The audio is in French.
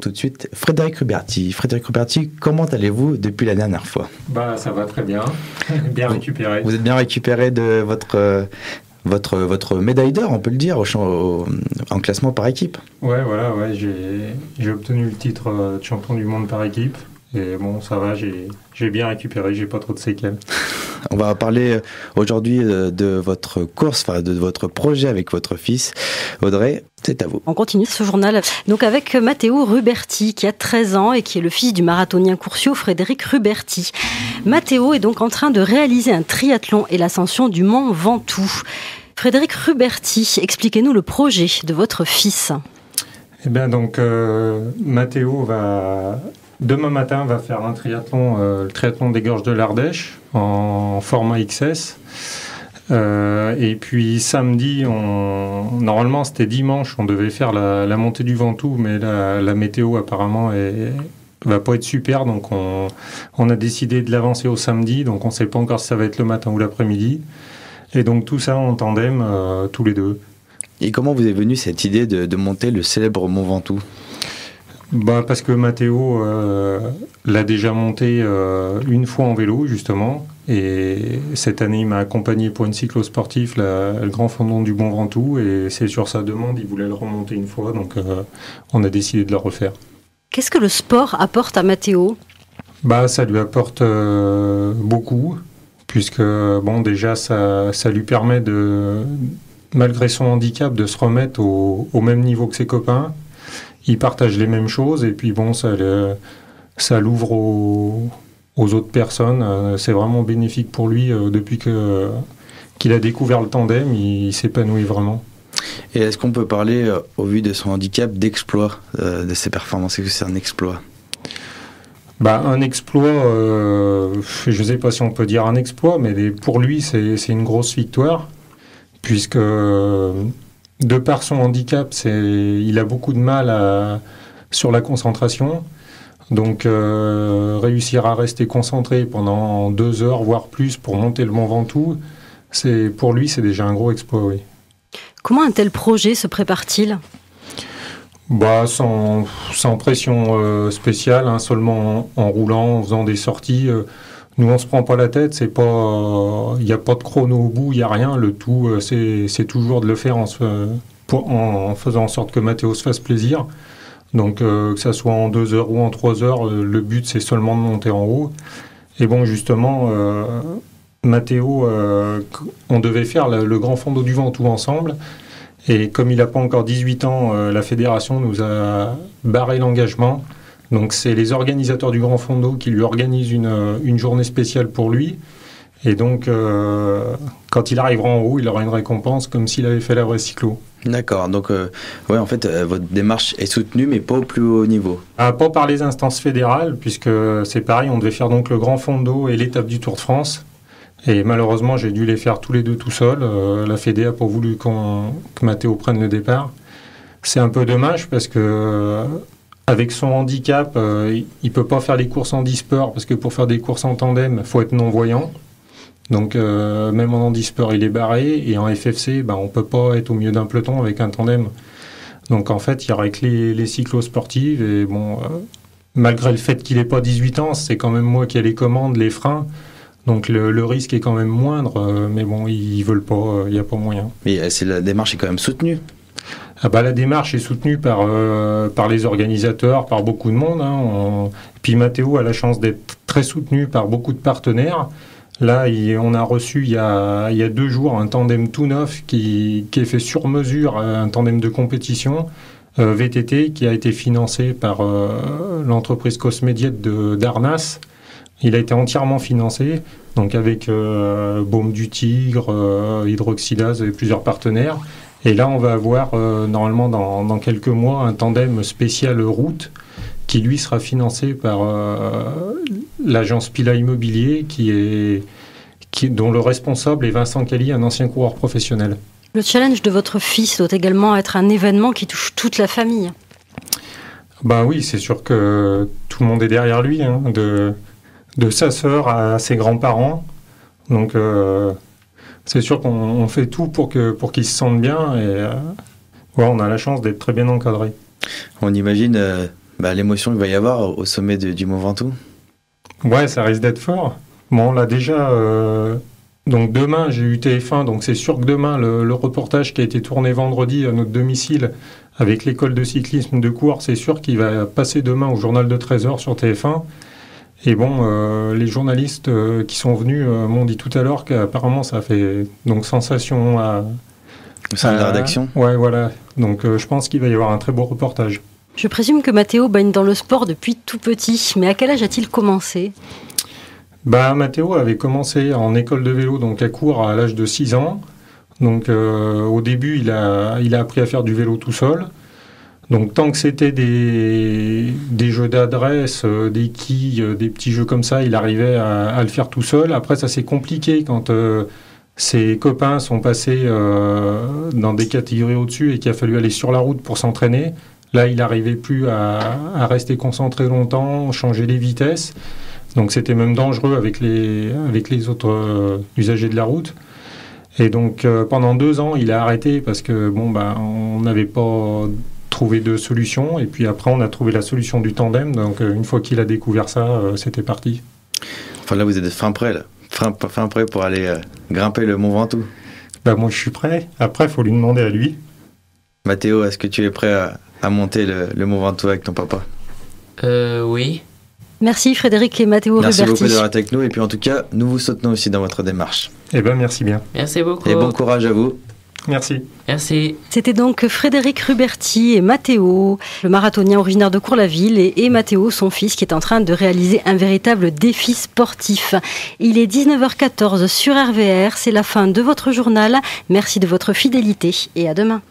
Tout de suite, Frédéric Ruberti. Frédéric Ruberti, comment allez-vous depuis la dernière fois ? Ça va très bien, bien récupéré. Vous êtes bien récupéré de votre médaille d'or, on peut le dire, en classement par équipe. Ouais, j'ai obtenu le titre de champion du monde par équipe. Et bon, ça va, j'ai bien récupéré, j'ai pas trop de séquelles. On va parler aujourd'hui de votre course, de votre projet avec votre fils. Audrey, c'est à vous. On continue ce journal donc avec Matteo Ruberti qui a 13 ans et qui est le fils du marathonien Curcio Frédéric Ruberti. Matteo est donc en train de réaliser un triathlon et l'ascension du mont Ventoux. Frédéric Ruberti, expliquez-nous le projet de votre fils. Eh bien donc Matteo demain matin va faire un triathlon, le triathlon des Gorges de l'Ardèche en format XS. Et puis samedi, normalement c'était dimanche, on devait faire la montée du Ventoux, mais la météo apparemment va pas être super, donc on a décidé de l'avancer au samedi, donc on ne sait pas encore si ça va être le matin ou l'après-midi. Et donc tout ça en tandem, tous les deux. Et comment vous est venue cette idée de monter le célèbre mont Ventoux ? Parce que Matteo l'a déjà monté une fois en vélo, justement. Et cette année, il m'a accompagné pour une cyclo-sportive, le Grand Fondon du Mont Ventoux. Et c'est sur sa demande, il voulait le remonter une fois. Donc, on a décidé de le refaire. Qu'est-ce que le sport apporte à Matteo ? Ça lui apporte beaucoup. Puisque, déjà, ça lui permet malgré son handicap, de se remettre au même niveau que ses copains. Ils partagent les mêmes choses et puis ça l'ouvre aux autres personnes. C'est vraiment bénéfique pour lui depuis qu'il a découvert le tandem, il s'épanouit vraiment. Et est-ce qu'on peut parler, au vu de son handicap, d'exploit de ses performances ? Est-ce que c'est un exploit ? Un exploit, je ne sais pas si on peut dire un exploit, mais pour lui c'est une grosse victoire puisque... De par son handicap, il a beaucoup de mal sur la concentration. Donc, réussir à rester concentré pendant 2 heures, voire plus, pour monter le mont Ventoux, pour lui, c'est déjà un gros exploit, oui. Comment un tel projet se prépare-t-il ? Sans pression spéciale, seulement en roulant, en faisant des sorties. Nous, on ne se prend pas la tête, il n'y a pas de chrono au bout, il n'y a rien. Le tout, c'est toujours de le faire en faisant en sorte que Matteo se fasse plaisir. Donc, que ça soit en 2 heures ou en 3 heures, le but, c'est seulement de monter en haut. Et justement, Matteo, on devait faire le Grand Fondon du Ventoux ensemble. Et comme il n'a pas encore 18 ans, la fédération nous a barré l'engagement. Donc, c'est les organisateurs du Grand Fondon qui lui organisent une journée spéciale pour lui. Et donc, quand il arrivera en haut, il aura une récompense comme s'il avait fait la vraie cyclo. D'accord. Donc, en fait, votre démarche est soutenue, mais pas au plus haut niveau. Pas par les instances fédérales, puisque c'est pareil, on devait faire donc le Grand Fondon et l'étape du Tour de France. Et malheureusement, j'ai dû les faire tous les deux tout seul. La Fédé n'a pas voulu que Matteo prenne le départ. C'est un peu dommage parce que... Avec son handicap, il ne peut pas faire les courses en handisport parce que pour faire des courses en tandem, il faut être non-voyant. Donc, même en handisport, il est barré. Et en FFC, on ne peut pas être au milieu d'un peloton avec un tandem. Donc, en fait, il n'y aurait que les cyclo-sportives. Et malgré le fait qu'il n'ait pas 18 ans, c'est quand même moi qui ai les commandes, les freins. Donc, le risque est quand même moindre. Mais ils ne veulent pas, il n'y a pas moyen. Mais la démarche est quand même soutenue. La démarche est soutenue par les organisateurs, par beaucoup de monde. Puis Matteo a la chance d'être très soutenu par beaucoup de partenaires. Là, on a reçu il y a 2 jours un tandem tout neuf qui est fait sur mesure, un tandem de compétition VTT qui a été financé par l'entreprise Cosmédiette d'Arnas. Il a été entièrement financé, donc avec Baume du Tigre, Hydroxylase et plusieurs partenaires. Et là, on va avoir normalement dans quelques mois un tandem spécial route qui lui sera financé par l'agence Pila Immobilier dont le responsable est Vincent Cali, un ancien coureur professionnel. Le challenge de votre fils doit également être un événement qui touche toute la famille. Oui, c'est sûr que tout le monde est derrière lui, de sa sœur à ses grands-parents. Donc, c'est sûr qu'on fait tout pour qu'il se sente bien et on a la chance d'être très bien encadré. On imagine l'émotion qu'il va y avoir au sommet du Mont Ventoux. Ouais, ça risque d'être fort. Bon, on l'a déjà... Donc demain, j'ai eu TF1, donc c'est sûr que demain, le reportage qui a été tourné vendredi à notre domicile avec l'école de cyclisme de Cours, c'est sûr qu'il va passer demain au journal de 13h sur TF1. Et bon, les journalistes qui sont venus m'ont dit tout à l'heure qu'apparemment ça a fait donc sensation au sein de la rédaction. Ouais, voilà. Donc je pense qu'il va y avoir un très beau reportage. Je présume que Mathéo baigne dans le sport depuis tout petit, mais à quel âge a-t-il commencé ? Mathéo avait commencé en école de vélo, donc à Cours à l'âge de 6 ans. Donc au début, il a appris à faire du vélo tout seul. Donc tant que c'était des jeux d'adresse, des quilles, des petits jeux comme ça, il arrivait à le faire tout seul. Après, ça s'est compliqué quand ses copains sont passés dans des catégories au-dessus et qu'il a fallu aller sur la route pour s'entraîner. Là, il n'arrivait plus à rester concentré longtemps, changer les vitesses. Donc c'était même dangereux avec les autres usagers de la route. Et donc pendant 2 ans, il a arrêté parce que on n'avait pas trouvé de solution. Et puis après, on a trouvé la solution du tandem. Donc une fois qu'il a découvert ça, c'était parti. Enfin là, vous êtes fin prêt là. Fin prêt pour aller grimper le Mont Ventoux. Moi, je suis prêt. Après, il faut lui demander à lui. Mathéo, est-ce que tu es prêt à monter le Mont Ventoux avec ton papa ? Oui. Merci Frédéric et Mathéo Ruberti. Merci beaucoup d'avoir été avec nous. Et puis en tout cas, nous vous soutenons aussi dans votre démarche. Merci bien. Merci beaucoup. Et bon courage à vous. Merci. Merci. C'était donc Frédéric Ruberti et Mathéo, le marathonien originaire de Cours-la-Ville, et Mathéo, son fils, qui est en train de réaliser un véritable défi sportif. Il est 19h14 sur RVR, c'est la fin de votre journal. Merci de votre fidélité et à demain.